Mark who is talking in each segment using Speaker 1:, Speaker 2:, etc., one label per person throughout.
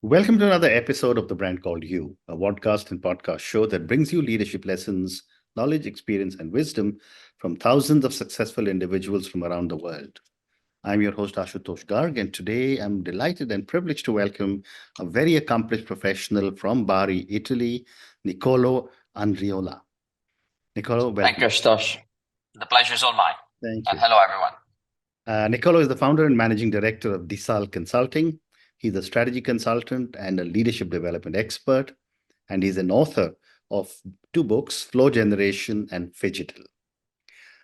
Speaker 1: Welcome to another episode of The Brand Called You, a podcast and podcast show that brings you leadership lessons, knowledge, experience, and wisdom from thousands of successful individuals from around the world. I'm your host, Ashutosh Garg, and today I'm delighted and privileged to welcome a very accomplished professional from Bari, Italy, Nicolò Andreula. Nicolo, welcome.
Speaker 2: Thank you, Ashutosh. The pleasure is all mine.
Speaker 1: Thank you.
Speaker 2: Hello, everyone.
Speaker 1: Nicolo is the founder and managing director of Disal Consulting. He's a strategy consultant and a leadership development expert, and he's an author of two books, Flow Generation and Phygital.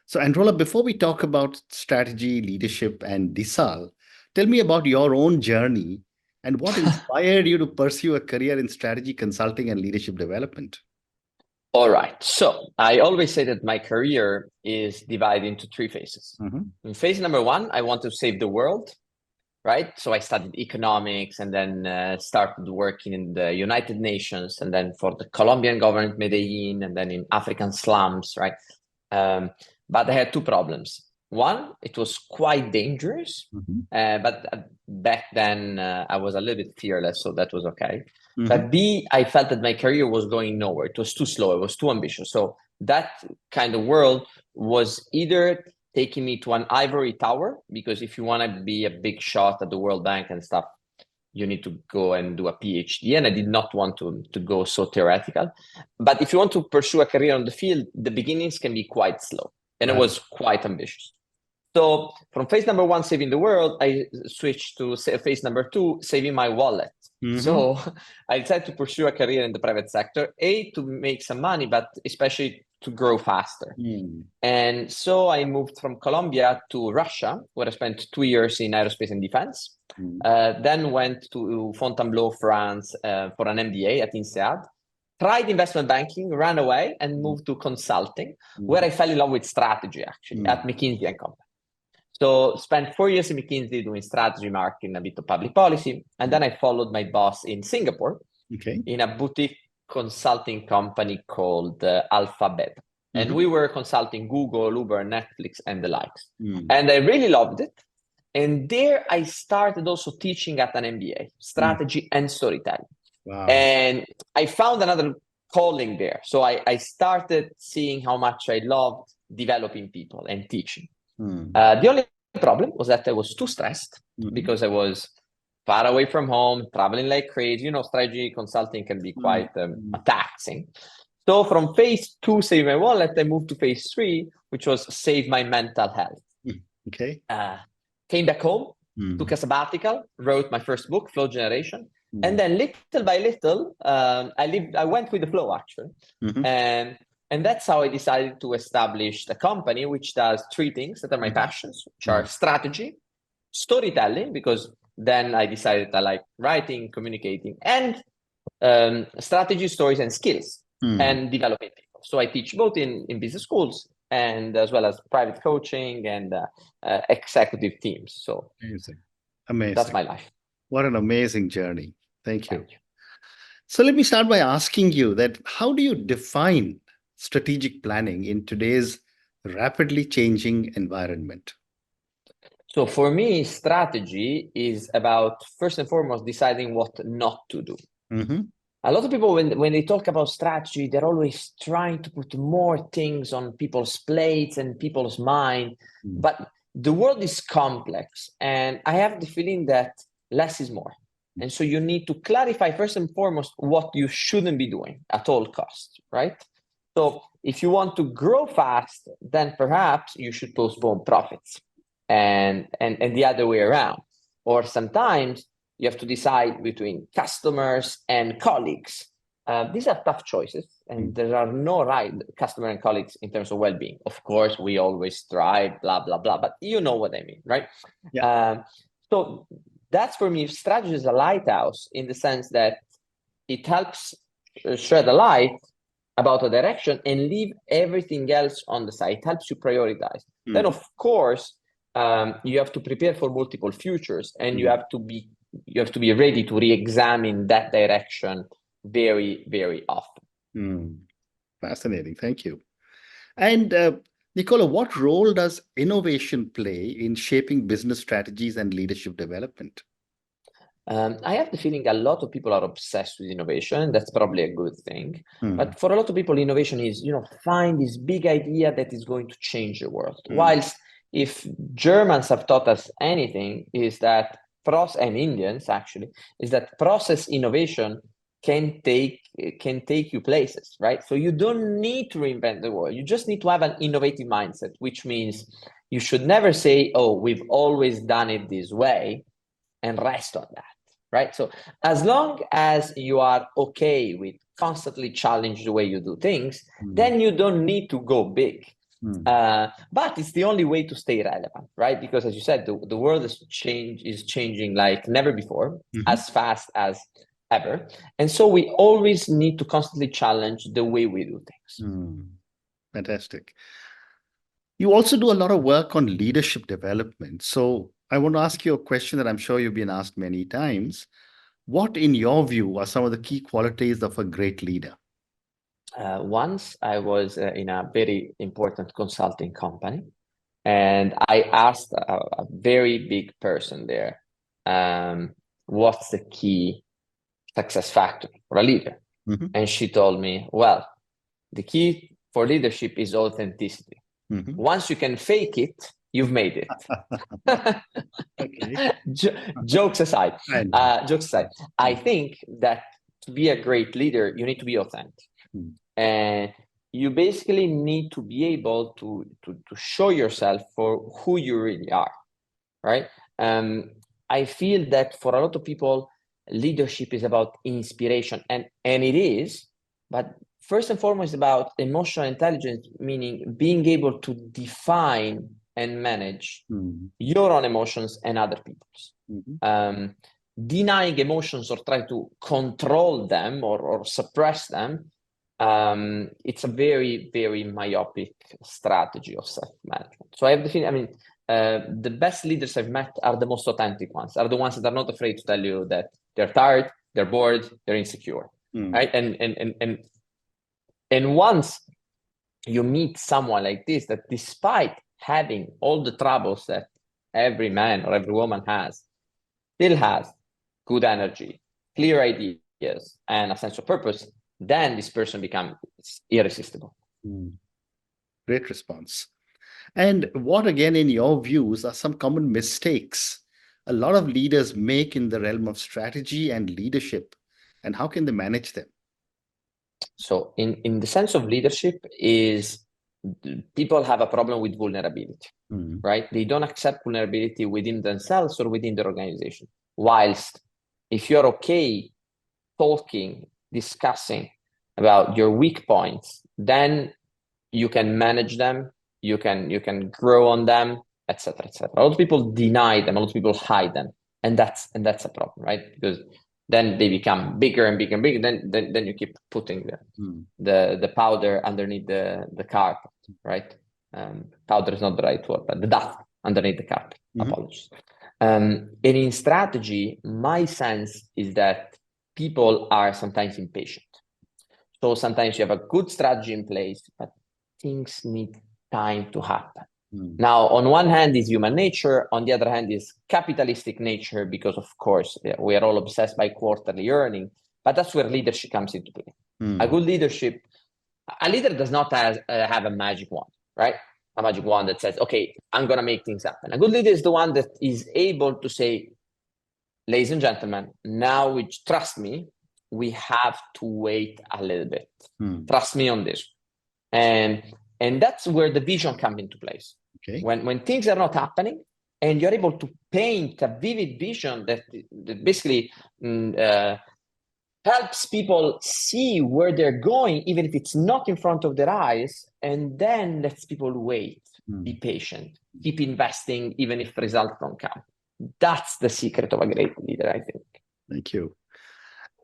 Speaker 1: So, Andreula, before we talk about strategy, leadership, and Disal, tell me about your own journey and what inspired you to pursue a career in strategy, consulting, and leadership development.
Speaker 2: All right. So I always say that my career is divided into three phases. In phase number one, I want to save the world, right? So I studied economics and then started working in the United Nations and then for the Colombian government, Medellin, and then in African slums, right? But I had two problems. One, it was quite dangerous, but back then I was a little bit fearless, so that was okay. But B, I felt that my career was going nowhere. It was too slow. It was too ambitious. So that kind of world was either taking me to an ivory tower, because if you want to be a big shot at the World Bank and stuff, you need to go and do a PhD. And I did not want to go so theoretical. But if you want to pursue a career on the field, the beginnings can be quite slow. And it was quite ambitious. So from phase number one, saving the world, I switched to phase number two, saving my wallet. So I decided to pursue a career in the private sector, to make some money, but especially to grow faster. And so I moved from Colombia to Russia, where I spent 2 years in aerospace and defense. Then went to Fontainebleau, France, for an MBA at INSEAD. Tried investment banking, ran away, and moved to consulting, where I fell in love with strategy, actually, at McKinsey & Company. So spent 4 years in McKinsey doing strategy, marketing, a bit of public policy. And then I followed my boss in Singapore in a boutique consulting company called Alphabet. And we were consulting Google, Uber, Netflix, and the likes. And I really loved it. And there I started also teaching at an MBA, strategy and storytelling. Wow. And I found another calling there. So I started seeing how much I loved developing people and teaching. The only problem was that I was too stressed because I was far away from home, traveling like crazy. Strategy consulting can be quite taxing. So from phase two, save my wallet, I moved to phase three, which was save my mental health. Came back home, took a sabbatical, wrote my first book, Flow Generation. And then little by little, I went with the flow, actually. And that's how I decided to establish the company, which does three things that are my passions, which are strategy, storytelling, because then I decided I like writing, communicating, and strategy, stories, and skills, and developing people. So I teach both in business schools and as well as private coaching and executive teams. So
Speaker 1: amazing.
Speaker 2: That's my life.
Speaker 1: What an amazing journey. Thank you. So let me start by asking you that how do you define strategic planning in today's rapidly changing environment?
Speaker 2: So for me, strategy is about, first and foremost, deciding what not to do. A lot of people, when they talk about strategy, they're always trying to put more things on people's plates and people's mind. But the world is complex, and I have the feeling that less is more. And so you need to clarify, first and foremost, what you shouldn't be doing at all costs, right? So if you want to grow fast, then perhaps you should postpone profits and the other way around. Or sometimes you have to decide between customers and colleagues. These are tough choices, and there are no right customer and colleagues in terms of well-being. Of course, we always strive, blah, blah, blah, but you know what I mean, right? So that's, for me, strategy is a lighthouse in the sense that it helps shed a light about a direction and leave everything else on the side. It helps you prioritize. Then, of course, you have to prepare for multiple futures, and you have to be ready to re-examine that direction very, very often.
Speaker 1: Fascinating. Thank you. And Nicolo, what role does innovation play in shaping business strategies and leadership development?
Speaker 2: I have the feeling a lot of people are obsessed with innovation. That's probably a good thing. But for a lot of people, innovation is, find this big idea that is going to change the world. Whilst if Germans have taught us anything, is that and Indians actually, is that process innovation can take you places, right? So you don't need to reinvent the world. You just need to have an innovative mindset, which means you should never say, oh, we've always done it this way, and rest on that, right? So as long as you are okay with constantly challenge the way you do things, then you don't need to go big. But it's the only way to stay relevant, right? Because as you said, the world is changing like never before, as fast as ever. And so we always need to constantly challenge the way we do things.
Speaker 1: Fantastic. You also do a lot of work on leadership development. So I want to ask you a question that I'm sure you've been asked many times. What, in your view, are some of the key qualities of a great leader?
Speaker 2: Once I was in a very important consulting company, and I asked a very big person there, what's the key success factor for a leader? And she told me, well, the key for leadership is authenticity. Once you can fake it, you've made it. Jokes aside, I think that to be a great leader, you need to be authentic. And you basically need to be able to show yourself for who you really are, right? I feel that for a lot of people, leadership is about inspiration, and it is, but first and foremost about emotional intelligence, meaning being able to define and manage your own emotions and other people's. Denying emotions or try to control them or suppress them, it's a very, very myopic strategy of self-management. So I have the feeling, the best leaders I've met are the most authentic ones, are the ones that are not afraid to tell you that they're tired, they're bored, they're insecure, right? And once you meet someone like this, that despite having all the troubles that every man or every woman has, still has good energy, clear ideas, and a sense of purpose, then this person becomes irresistible.
Speaker 1: Great response. And what, again, in your views, are some common mistakes a lot of leaders make in the realm of strategy and leadership, and how can they manage them?
Speaker 2: So in the sense of leadership is people have a problem with vulnerability, right? They don't accept vulnerability within themselves or within their organization. Whilst if you're okay talking, discussing about your weak points, then you can manage them, you can grow on them, etc., etc. A lot of people deny them, a lot of people hide them, and that's a problem, right? Because then they become bigger and bigger and bigger. Then you keep putting the powder underneath the carpet, right? Powder is not the right word, but the dust underneath the carpet. Apologies. And in strategy, my sense is that people are sometimes impatient. So sometimes you have a good strategy in place, but things need time to happen. Now, on one hand is human nature, on the other hand is capitalistic nature, because of course we are all obsessed by quarterly earning, but that's where leadership comes into play. A good leadership, a leader does not have a magic wand, right? A magic wand that says, okay, I'm going to make things happen. A good leader is the one that is able to say, ladies and gentlemen, now trust me, we have to wait a little bit. Trust me on this. And that's where the vision comes into place. When things are not happening and you're able to paint a vivid vision that basically helps people see where they're going, even if it's not in front of their eyes, and then lets people wait, be patient, keep investing, even if results don't come. That's the secret of a great leader, I think.
Speaker 1: Thank you.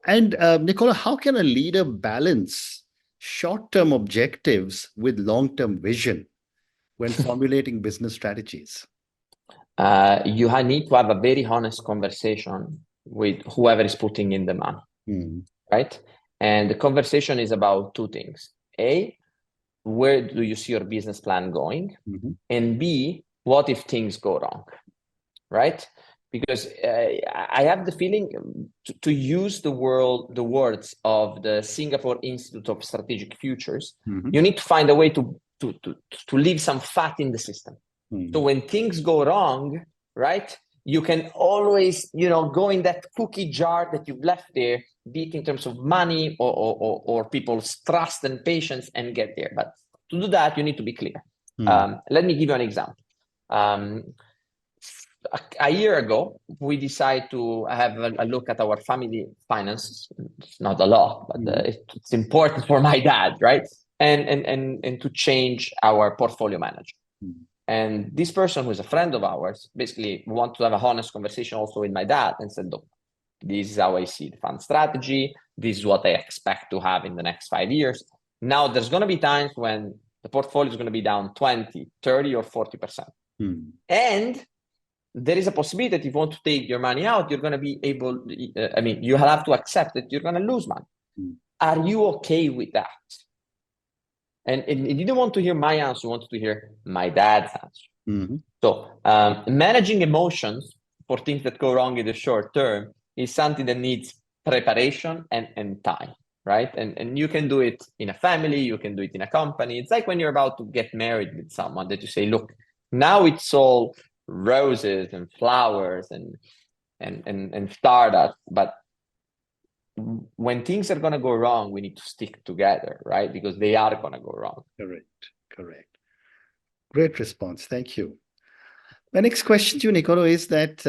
Speaker 1: And Nicolo, how can a leader balance short-term objectives with long-term vision when formulating business strategies?
Speaker 2: You need to have a very honest conversation with whoever is putting in the money, right? And the conversation is about two things. A, where do you see your business plan going? And B, what if things go wrong, right? because I have the feeling to use the words of the Singapore Institute of Strategic Futures, you need to find a way to leave some fat in the system. So when things go wrong, right, you can always, go in that cookie jar that you've left there, be it in terms of money or people's trust and patience, and get there. But to do that, you need to be clear. Let me give you an example. A year ago, we decided to have a look at our family finances. It's not a lot, but it's important for my dad, right? And to change our portfolio manager. And this person, who is a friend of ours, basically wanted to have a honest conversation also with my dad and said, look, this is how I see the fund strategy. This is what I expect to have in the next 5 years. Now, there's going to be times when the portfolio is going to be down 20, 30, or 40%. And there is a possibility that if you want to take your money out, you're going to be able, you have to accept that you're going to lose money. Are you okay with that? And you didn't want to hear my answer, you wanted to hear my dad's answer. So managing emotions for things that go wrong in the short term is something that needs preparation and time, right? And you can do it in a family, you can do it in a company. It's like when you're about to get married with someone that you say, look, now it's all roses and flowers and stardust, but when things are going to go wrong, we need to stick together, right? Because they are going to go wrong.
Speaker 1: Correct. Great response. Thank you. My next question to you, Nicolo, is that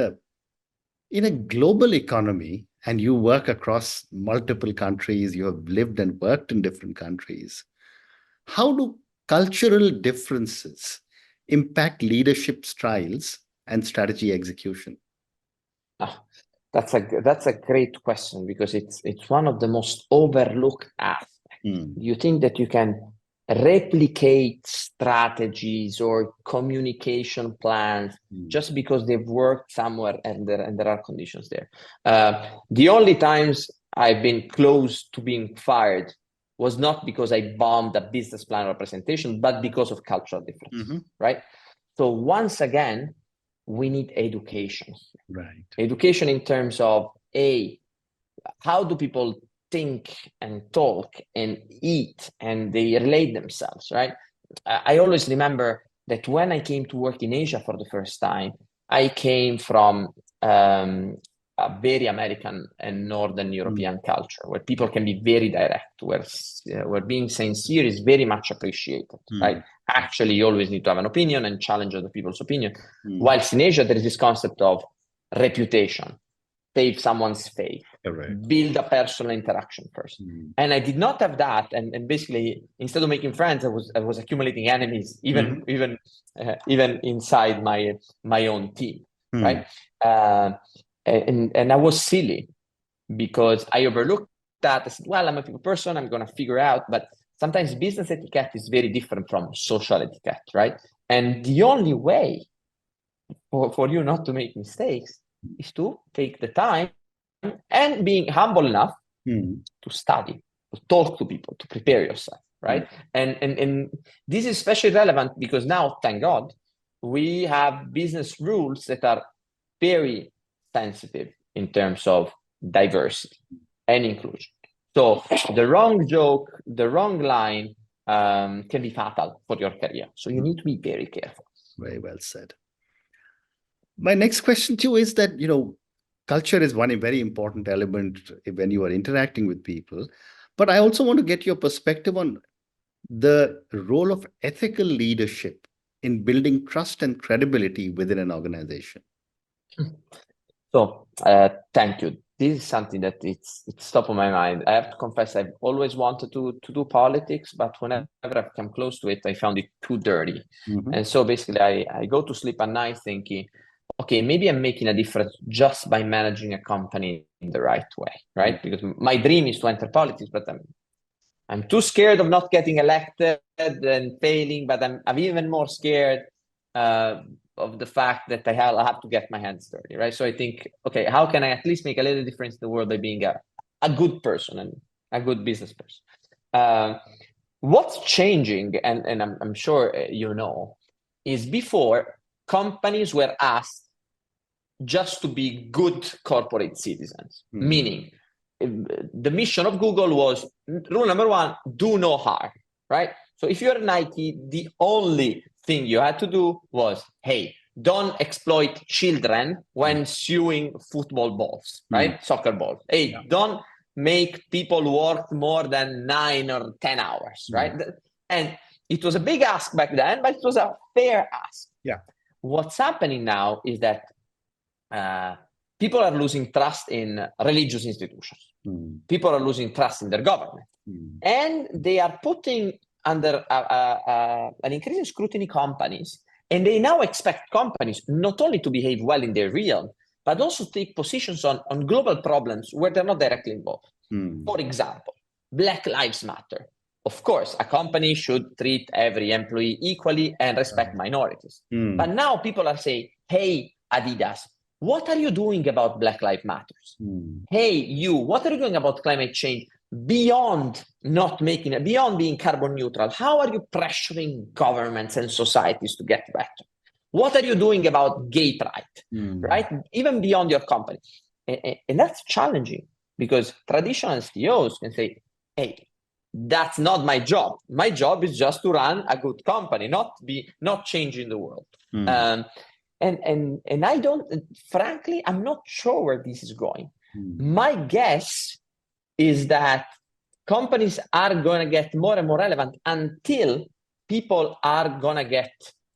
Speaker 1: in a global economy, and you work across multiple countries, you have lived and worked in different countries, how do cultural differences impact leadership styles and strategy execution?
Speaker 2: That's a great question, because it's one of the most overlooked aspects. You think that you can replicate strategies or communication plans just because they've worked somewhere and there are conditions there. The only times I've been close to being fired was not because I bombed a business plan or presentation, but because of cultural difference, right? So once again, we need education.
Speaker 1: Right.
Speaker 2: Education in terms of how do people think and talk and eat and they relate themselves, right? I always remember that when I came to work in Asia for the first time, I came from a very American and Northern European culture where people can be very direct, where being sincere is very much appreciated, right? Actually, you always need to have an opinion and challenge other people's opinion. Whilst in Asia, there is this concept of reputation, save someone's face, build a personal interaction first. And I did not have that. And basically, instead of making friends, I was accumulating enemies, even inside my own team, right? And I was silly because I overlooked that. I said, well, I'm a people person, I'm going to figure out. But sometimes business etiquette is very different from social etiquette, right? And the only way for you not to make mistakes is to take the time and being humble enough to study, to talk to people, to prepare yourself, right? And this is especially relevant because now, thank God, we have business rules that are very sensitive in terms of diversity and inclusion. So the wrong joke, the wrong line can be fatal for your career. So you need to be very careful.
Speaker 1: Very well said. My next question to you is that, culture is one very important element when you are interacting with people. But I also want to get your perspective on the role of ethical leadership in building trust and credibility within an organization.
Speaker 2: So thank you. This is something that it's top of my mind. I have to confess, I've always wanted to do politics, but whenever I've come close to it, I found it too dirty. And so basically, I go to sleep at night thinking, okay, maybe I'm making a difference just by managing a company in the right way, right? Because my dream is to enter politics, but I'm too scared of not getting elected and failing, but I'm even more scared of the fact that I'll have to get my hands dirty, right? So I think, okay, how can I at least make a little difference in the world by being a good person and a good business person? What's changing, and I'm sure you know, is before companies were asked just to be good corporate citizens. Meaning, the mission of Google was, rule number one, do no harm, right? So if you're Nike, the only thing you had to do was, hey, don't exploit children when sewing football balls, right? Soccer balls. Hey, don't make people work more than 9 or 10 hours, right? And it was a big ask back then, but it was a fair ask.
Speaker 1: Yeah.
Speaker 2: What's happening now is that people are losing trust in religious institutions. People are losing trust in their government. And they are putting under an increasing scrutiny companies. And they now expect companies not only to behave well in their realm, but also take positions on global problems where they're not directly involved. For example, Black Lives Matter. Of course, a company should treat every employee equally and respect minorities. But now people are saying, hey, Adidas, what are you doing about Black Lives Matters? Hey, you, what are you doing about climate change beyond not making it, beyond being carbon neutral? How are you pressuring governments and societies to get better? What are you doing about gay pride, right? Even beyond your company. And that's challenging because traditional CEOs can say, hey, that's not my job. My job is just to run a good company, not changing the world. And I don't, frankly, I'm not sure where this is going. My guess is that companies are going to get more and more relevant until people are going to get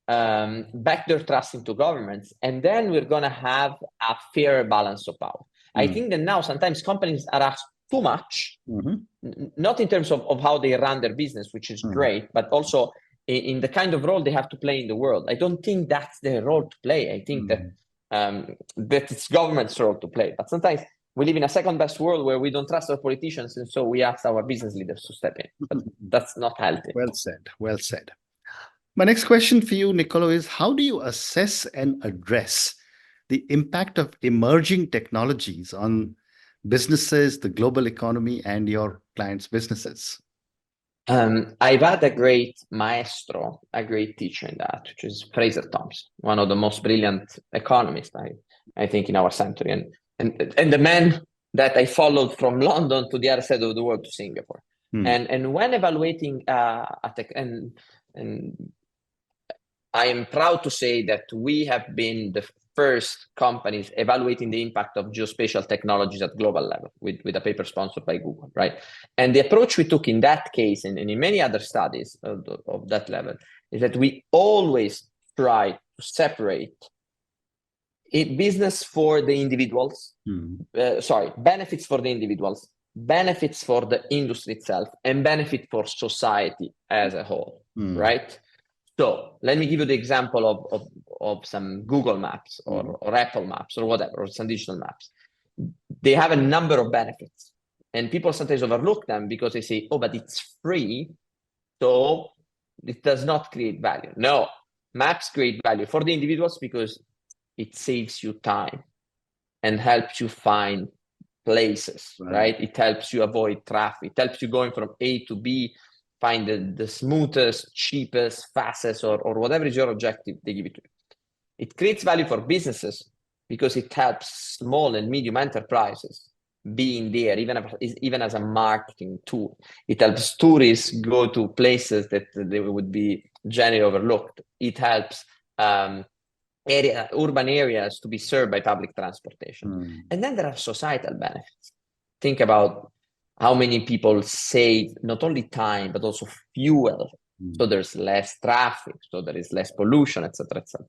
Speaker 2: back their trust into governments. And then we're going to have a fair balance of power. I think that now sometimes companies are asked too much, not in terms of how they run their business, which is great, but also in the kind of role they have to play in the world. I don't think that's their role to play. I think that it's government's role to play. But sometimes we live in a second-best world where we don't trust our politicians, and so we ask our business leaders to step in. But that's not healthy.
Speaker 1: Well said. Well said. My next question for you, Nicolo, is how do you assess and address the impact of emerging technologies on businesses, the global economy, and your clients' businesses?
Speaker 2: I've had a great maestro, a great teacher in that, which is Fraser Thompson, one of the most brilliant economists, I think, in our century, and the man that I followed from London to the other side of the world to Singapore. And when evaluating and I am proud to say that we have been the first companies evaluating the impact of geospatial technologies at global level with a paper sponsored by Google, right? And the approach we took in that case and in many other studies of that level is that we always try to separate a business for the individuals, benefits for the individuals, benefits for the industry itself, and benefit for society as a whole, right? So let me give you the example of some Google Maps or Apple Maps or whatever, or some digital maps. They have a number of benefits, and people sometimes overlook them because they say, oh, but it's free, so it does not create value. No, maps create value for the individuals because it saves you time and helps you find places, right? It helps you avoid traffic. It helps you going from A to B, find the smoothest, cheapest, fastest, or whatever is your objective, they give it to you. It creates value for businesses because it helps small and medium enterprises being there, even as a marketing tool. It helps tourists go to places that they would be generally overlooked. It helps urban areas to be served by public transportation. And then there are societal benefits. Think about how many people save not only time, but also fuel. So there's less traffic, so there is less pollution, etc., etc.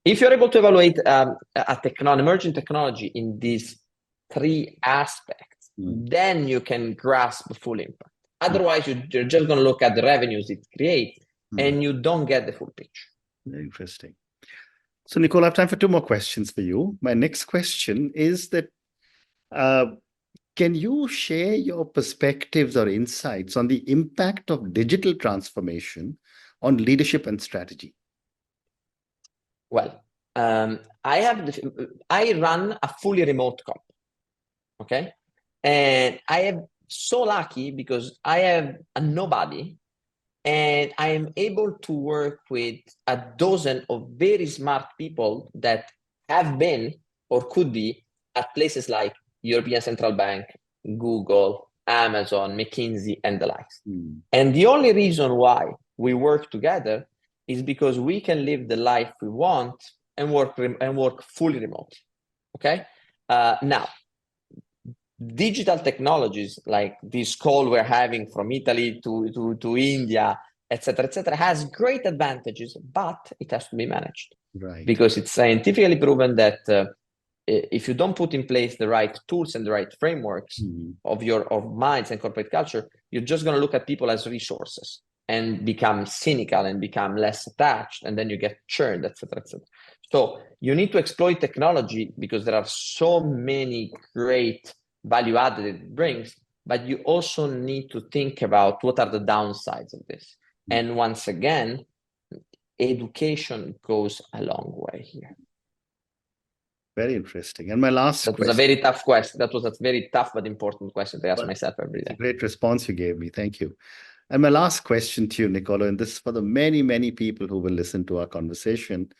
Speaker 2: If you're able to evaluate emerging technology in these three aspects, then you can grasp the full impact. Otherwise, you're just going to look at the revenues it creates, and you don't get the full picture.
Speaker 1: Very interesting. So, Nicolo, I have time for two more questions for you. My next question is that can you share your perspectives or insights on the impact of digital transformation on leadership and strategy?
Speaker 2: Well, I run a fully remote company, okay? And I am so lucky because I have a nobody, and I am able to work with a dozen of very smart people that have been or could be at places like European Central Bank, Google, Amazon, McKinsey, and the likes. And the only reason why we work together is because we can live the life we want and work fully remotely. Okay. Now, digital technologies like this call we're having from Italy to India, etc., has great advantages, but it has to be managed.
Speaker 1: Right.
Speaker 2: Because it's scientifically proven that if you don't put in place the right tools and the right frameworks of minds and corporate culture, you're just going to look at people as resources and become cynical and become less attached, and then you get churned, etc., etc. So you need to exploit technology because there are so many great value added it brings, but you also need to think about what are the downsides of this. And once again, education goes a long way here.
Speaker 1: Very interesting. And my last
Speaker 2: question. Was a very tough question. That was a very tough but important question to ask myself every day.
Speaker 1: It's a great response you gave me. Thank you. And my last question to you, Nicolo, and this is for the many, many people who will listen to our conversation.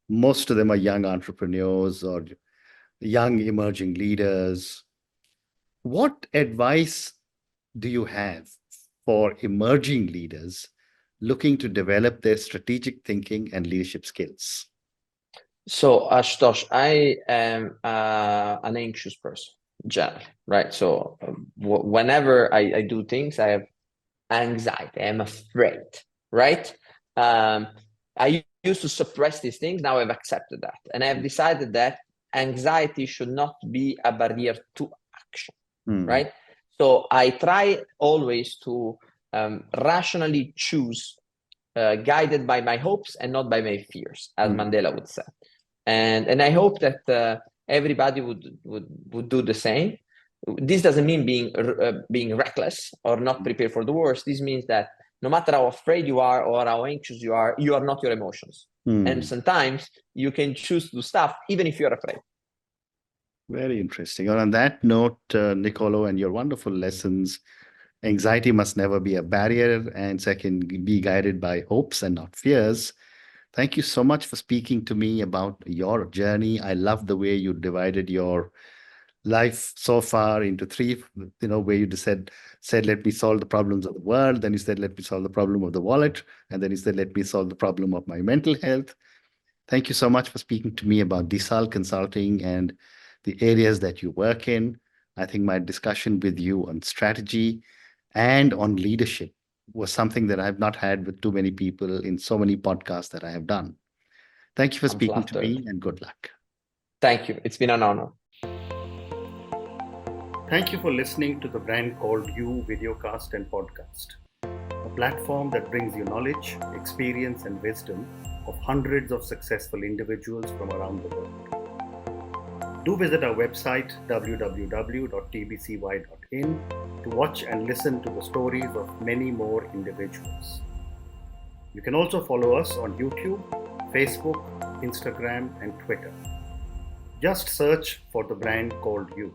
Speaker 1: Most of them are young entrepreneurs or young emerging leaders. What advice do you have for emerging leaders looking to develop their strategic thinking and leadership skills?
Speaker 2: So, Ashutosh, I am an anxious person, generally, right? So, whenever I do things, I have anxiety. I'm afraid, right? I used to suppress these things. Now I've accepted that, and I've decided that anxiety should not be a barrier to action, right? So I try always to rationally choose, guided by my hopes and not by my fears, as Mandela would say. And I hope that everybody would do the same. This doesn't mean being reckless or not prepared for the worst. This means that no matter how afraid you are or how anxious you are not your emotions. And sometimes you can choose to do stuff even if you're afraid.
Speaker 1: Very interesting. And on that note, Nicolo, and your wonderful lessons, anxiety must never be a barrier, and second, be guided by hopes and not fears. Thank you so much for speaking to me about your journey. I love the way you divided your life so far into three, where you said, let me solve the problems of the world. Then you said, let me solve the problem of the wallet. And then you said, let me solve the problem of my mental health. Thank you so much for speaking to me about Disal Consulting and the areas that you work in. I think my discussion with you on strategy and on leadership was something that I've not had with too many people in so many podcasts that I have done. Thank you for speaking to me, and good luck.
Speaker 2: Thank you. It's been an honor.
Speaker 1: Thank you for listening to the Brand Called You videocast and podcast, a platform that brings you knowledge, experience, and wisdom of hundreds of successful individuals from around the world. Do visit our website www.tbcy.in to watch and listen to the stories of many more individuals. You can also follow us on YouTube, Facebook, Instagram, and Twitter. Just search for the Brand Called You.